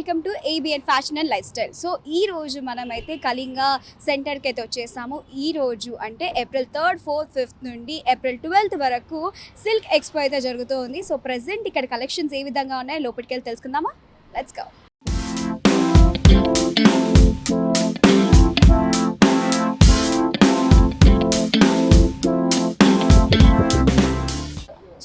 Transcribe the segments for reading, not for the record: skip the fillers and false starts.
Welcome to ABN fashion and life style. So ఈ రోజు మనమైతే కళింగ సెంటర్కి అయితే వచ్చేసాము. ఈ రోజు అంటే ఏప్రిల్ 3rd, 4th, 5th నుండి ఏప్రిల్ 12th వరకు సిల్క్ ఎక్స్పో అయితే జరుగుతూ ఉంది. సో ప్రెసెంట్ ఇక్కడ కలెక్షన్స్ ఏ విధంగా ఉన్నాయో లోపలికి వెళ్ళి తెలుసుకుందామా? Let's go.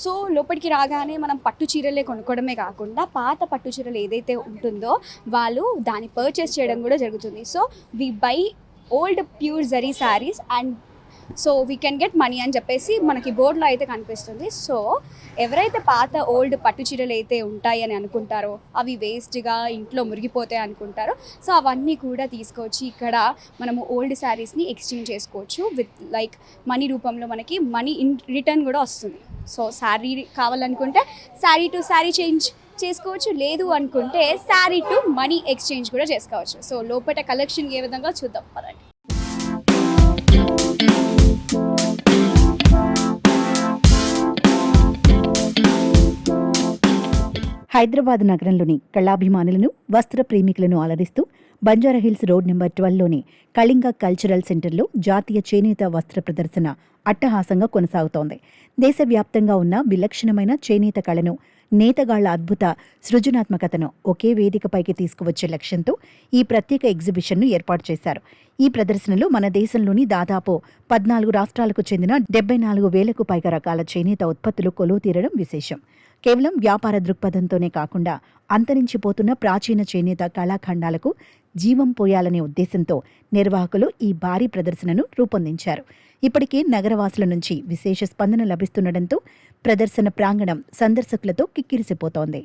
సో లోపలికి రాగానే మనం పట్టు చీరలే కొనుక్కోవడమే కాకుండా పాత పట్టు చీరలు ఏదైతే ఉంటుందో వాళ్ళు దాన్ని పర్చేస్ చేయడం కూడా జరుగుతుంది. So we buy old pure zari saris and so we can get money అని చెప్పేసి మనకి బోర్డులో అయితే కనిపిస్తుంది. సో ఎవరైతే పాత ఓల్డ్ పట్టు చీరలు అయితే ఉంటాయి అని అనుకుంటారో అవి వేస్ట్గా ఇంట్లో మురిగిపోతాయి అనుకుంటారో సో అవన్నీ కూడా తీసుకొచ్చి ఇక్కడ మనము ఓల్డ్ శారీస్ని ఎక్స్చేంజ్ చేసుకోవచ్చు విత్ లైక్ మనీ రూపంలో మనకి మనీ ఇన్ రిటర్న్ కూడా వస్తుంది. సో శారీ కావాలనుకుంటే శారీ టు శారీ చేంజ్ చేసుకోవచ్చు, లేదు అనుకుంటే శారీ టు మనీ ఎక్స్చేంజ్ కూడా చేసుకోవచ్చు. సో లోపల కలెక్షన్ ఏ విధంగా చూద్దాం పదండి. హైదరాబాద్ నగరంలోని కళాభిమానులను వస్త్ర ప్రేమికులను అలరిస్తూ బంజారాహిల్స్ రోడ్ నెంబర్ 12లోని కళింగ కల్చరల్ సెంటర్లో జాతీయ చేనేత వస్త్ర ప్రదర్శన అట్టహాసంగా కొనసాగుతోంది. దేశవ్యాప్తంగా ఉన్న విలక్షణమైన చేనేత కళను, నేతగాళ్ల అద్భుత సృజనాత్మకతను ఒకే వేదికపైకి తీసుకువచ్చే లక్ష్యంతో ఈ ప్రత్యేక ఎగ్జిబిషన్ను ఏర్పాటు చేశారు. ఈ ప్రదర్శనలో మన దేశంలోని దాదాపు 14 రాష్ట్రాలకు చెందిన 74,000కు పైగా రకాల చేనేత ఉత్పత్తులు కొలువు తీరడం విశేషం. కేవలం వ్యాపార దృక్పథంతోనే కాకుండా అంతరించిపోతున్న ప్రాచీన చేనేత కళాఖండాలకు జీవం పోయాలనే ఉద్దేశంతో నిర్వాహకులు ఈ భారీ ప్రదర్శనను రూపొందించారు. ఇప్పటికే నగరవాసుల నుంచి విశేష స్పందన లభిస్తుండటంతో ప్రదర్శన ప్రాంగణం సందర్శకులతో కిక్కిరిసిపోతోంది.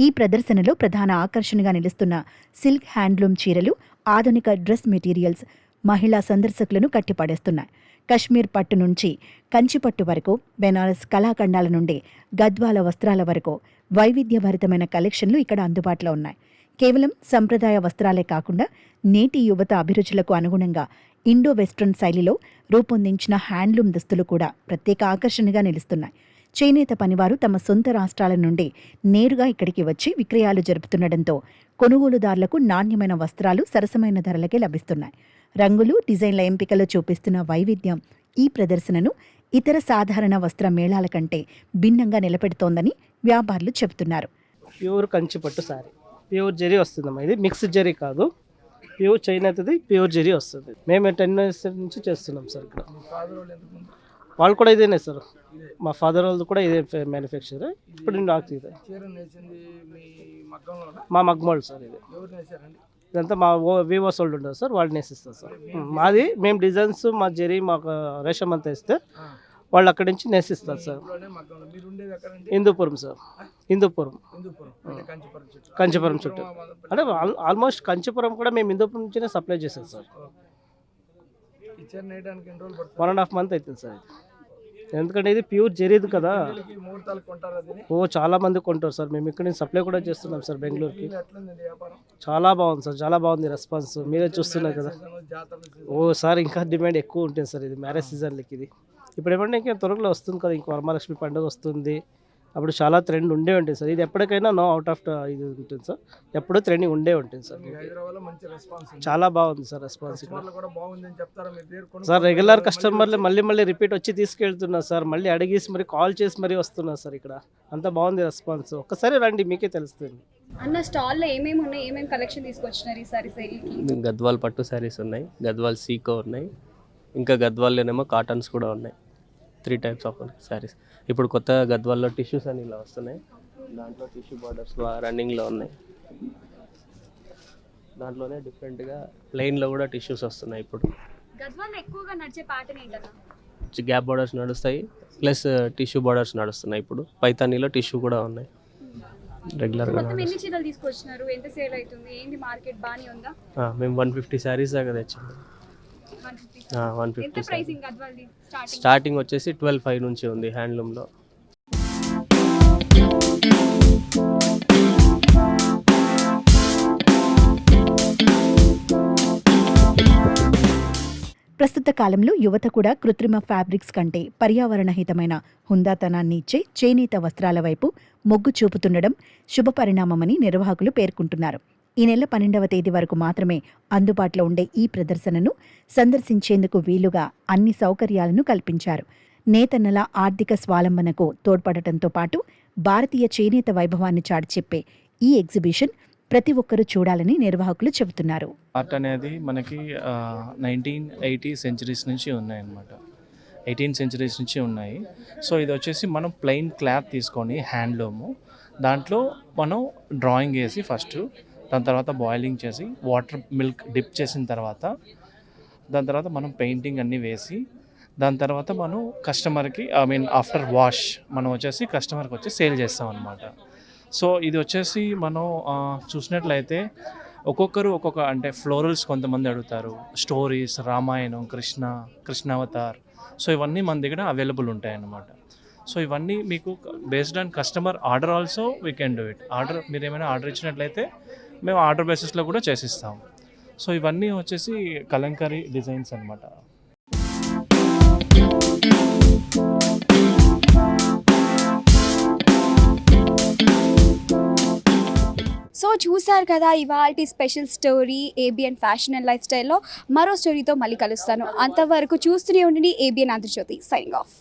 ఈ ప్రదర్శనలో ప్రధాన ఆకర్షణగా నిలుస్తున్న సిల్క్ హ్యాండ్లూమ్ చీరలు, ఆధునిక డ్రెస్ మెటీరియల్స్ మహిళా సందర్శకులను కట్టిపడేస్తున్నాయి. కశ్మీర్ పట్టు నుంచి కంచిపట్టు వరకు, బెనారస్ కళాఖండాల నుండి గద్వాల వస్త్రాల వరకు వైవిధ్యభరితమైన కలెక్షన్లు ఇక్కడ అందుబాటులో ఉన్నాయి. కేవలం సంప్రదాయ వస్త్రాలే కాకుండా నేటి యువత అభిరుచులకు అనుగుణంగా ఇండో వెస్ట్రన్ శైలిలో రూపొందించిన హ్యాండ్లూమ్ దుస్తులు కూడా ప్రత్యేక ఆకర్షణగా నిలుస్తున్నాయి. చేనేత పనివారు తమ సొంత రాష్ట్రాల నుండి నేరుగా ఇక్కడికి వచ్చి విక్రయాలు జరుపుతుండటంతో కొనుగోలుదారులకు నాణ్యమైన వస్త్రాలు సరసమైన ధరలకే లభిస్తున్నాయి. రంగులు, డిజైన్ల ఎంపికలో చూపిస్తున్న వైవిధ్యం ఈ ప్రదర్శనను ఇతర సాధారణ వస్త్ర మేళాల కంటే భిన్నంగా నిలబెడుతోందని వ్యాపారులు చెబుతున్నారు. ప్యూర్ కంచిపట్టు సారీ, ప్యూర్ జరీ వస్తుందమ్మా. ఇది మిక్స్డ్ జరీ కాదు, ప్యూర్ చేనేతది ప్యూర్ జరీ వస్తుంది. మేము 10 years నుంచి చేస్తున్నాం సార్. ఇక్కడ వాళ్ళు కూడా ఇదేనే సార్, మా ఫాదర్ వాళ్ళు కూడా ఇదే మ్యానుఫ్యాక్చర్. ఇప్పుడు నాకు ఇదే మా మగ్మోళ్ళు సార్. ఇది ఇదంతా మా వివో సోల్డ్ ఉంటుంది సార్, వాళ్ళు నేసిస్తారు సార్. మాది మేము డిజైన్స్ మా జరీ మాకు రేషం అంతా ఇస్తే వాళ్ళు అక్కడి నుంచి నేసిస్తారు సార్. హిందూపురం సార్, హిందూపురం కంచిపురం చుట్టూ అంటే ఆల్మోస్ట్ కంచిపురం కూడా మేము హిందూపురం నుంచినే సప్లై చేస్తాం సార్. 1.5 month అవుతుంది సార్. ఎందుకంటే ఇది ప్యూర్ జరీది కదా. చాలా మంది కొంటారు సార్. మేము ఇక్కడ నుంచి సప్లై కూడా చేస్తున్నాం సార్ బెంగళూరుకి. చాలా బాగుంది సార్, చాలా బాగుంది రెస్పాన్స్. మీరే చూస్తున్నారు కదా. సార్ ఇంకా డిమాండ్ ఎక్కువ ఉంటుంది సార్. ఇది మ్యారేజ్ సీజన్లకి ఇది ఇప్పుడు ఏమంటే ఇంకా త్వరలో వస్తుంది కదా, ఇంక వరమహాలక్ష్మి పండుగ వస్తుంది. అప్పుడు చాలా ట్రెండ్ ఉండే ఉంటుంది సార్. ఇది ఎప్పటికైనా నో అవుట్ ఆఫ్ ఇది ఉంటుంది సార్. ఎప్పుడూ ట్రెండింగ్ ఉండే ఉంటుంది సార్. చాలా బాగుంది సార్ రెస్పాన్స్ సార్. రెగ్యులర్ కస్టమర్లు మళ్ళీ రిపీట్ వచ్చి తీసుకెళ్తున్నారు సార్. మళ్ళీ అడిగేసి మరి కాల్ చేసి మరీ వస్తున్నారు సార్. ఇక్కడ అంత బాగుంది రెస్పాన్స్. ఒక్కసారి రండి, మీకే తెలుస్తుంది. అన్న స్టాల్లో ఏమేమి ఉన్నాయి, ఏమేమి కలెక్షన్ తీసుకొచ్చినారు ఈసారి సేల్కి? గద్వాల్ పట్టు శారీస్ ఉన్నాయి, గద్వాల్ సీకో ఉన్నాయి, ఇంకా గద్వాల్లోనేమో కాటన్స్ కూడా ఉన్నాయి. 3 types ఆఫ్ శారీస్. ఇప్పుడు కొత్త గద్వాల్లో టిష్యూస్ అని ఇలా వస్తున్నాయి. దాంట్లో టిష్యూ బార్డర్స్ రన్నింగ్లో ఉన్నాయి. దాంట్లోనే డిఫరెంట్గా ప్లెయిన్లో కూడా టిష్యూస్ వస్తున్నాయి. ఇప్పుడు గద్వాల్లో ఎక్కువగా నడిచే ప్యాటర్న్ ఏంటన్నా? గ్యాప్ బార్డర్స్ నడుస్తాయి, ప్లస్ టిష్యూ బార్డర్స్ నడుస్తున్నాయి. ఇప్పుడు పైతానీలో టిష్యూ కూడా ఉన్నాయి. రెగ్యులర్గా ఎన్ని చీరలు తీసుకొచ్చినారు, ఎంత సేల్ అవుతుంది, ఏంటి మార్కెట్ బాగానే ఉందా? మేము 150 శారీస్ దాకా తెచ్చాము. 150 స్టార్టింగ్ వచ్చేసి 12,500 నుంచి ఉంది హ్యాండ్లూమ్లో. ప్రస్తుతం ప్రస్తుత కాలంలో యువత కూడా కృత్రిమ ఫ్యాబ్రిక్స్ కంటే పర్యావరణ హితమైన హుందాతనాన్ని ఇచ్చే చేనేత వస్త్రాల వైపు మొగ్గు చూపుతుండడం శుభపరిణామమని నిర్వాహకులు పేర్కొంటున్నారు. ఈ నెల 12వ తేదీ వరకు మాత్రమే అందుబాటులో ఉండే ఈ ప్రదర్శనను సందర్శించేందుకు వీలుగా అన్ని సౌకర్యాలను కల్పించారు. నేతన్నల ఆర్థిక స్వాలంబనకు తోడ్పడటంతో పాటు భారతీయ చేనేత వైభవాన్ని చాటి చెప్పే ఈ ఎగ్జిబిషన్ ప్రతి ఒక్కరూ చూడాలని నిర్వాహకులు చెబుతున్నారు. ఆర్ట్ అనేది మనకి 1980 సెంచరీస్ నుంచి ఉన్నాయన్నమాట. 18 సెంచరీస్ నుంచి ఉన్నాయి. సో ఇది వచ్చేసి మనం ప్లెయిన్ క్లాత్ తీసుకొని హ్యాండ్లూము దాంట్లో మనం డ్రాయింగ్ వేసి ఫస్ట్, దాని తర్వాత బాయిలింగ్ చేసి వాటర్ మిల్క్ డిప్ చేసిన తర్వాత దాని తర్వాత మనం పెయింటింగ్ అన్నీ వేసి దాని తర్వాత మనం కస్టమర్కి ఆఫ్టర్ వాష్ మనం వచ్చేసి కస్టమర్కి వచ్చి సేల్ చేస్తాం అన్నమాట. సో ఇది వచ్చేసి మనం చూసినట్లయితే ఒక్కొక్కరు ఒక్కొక్క అంటే ఫ్లోరల్స్ కొంతమంది అడుగుతారు, స్టోరీస్, రామాయణం, కృష్ణావతార్. సో ఇవన్నీ మన దగ్గర అవైలబుల్ ఉంటాయన్నమాట. సో ఇవన్నీ మీకు based on customer order also we can do it. Order మీరు ఏమైనా ఆర్డర్ ఇచ్చినట్లయితే మేము ఆర్డర్ బేసిస్లో కూడా చేసిస్తాం. సో ఇవన్నీ వచ్చేసి కలంకారీ డిజైన్స్ అన్నమాట. సో చూసారు కదా ఇవాల్టి special story ABN fashion and life స్టైల్లో. మరో స్టోరీతో మళ్ళీ కలుస్తాను. అంతవరకు చూస్తూనే ఉండండి ఏబిఎన్ ఆంధ్రజ్యోతి. Signing off.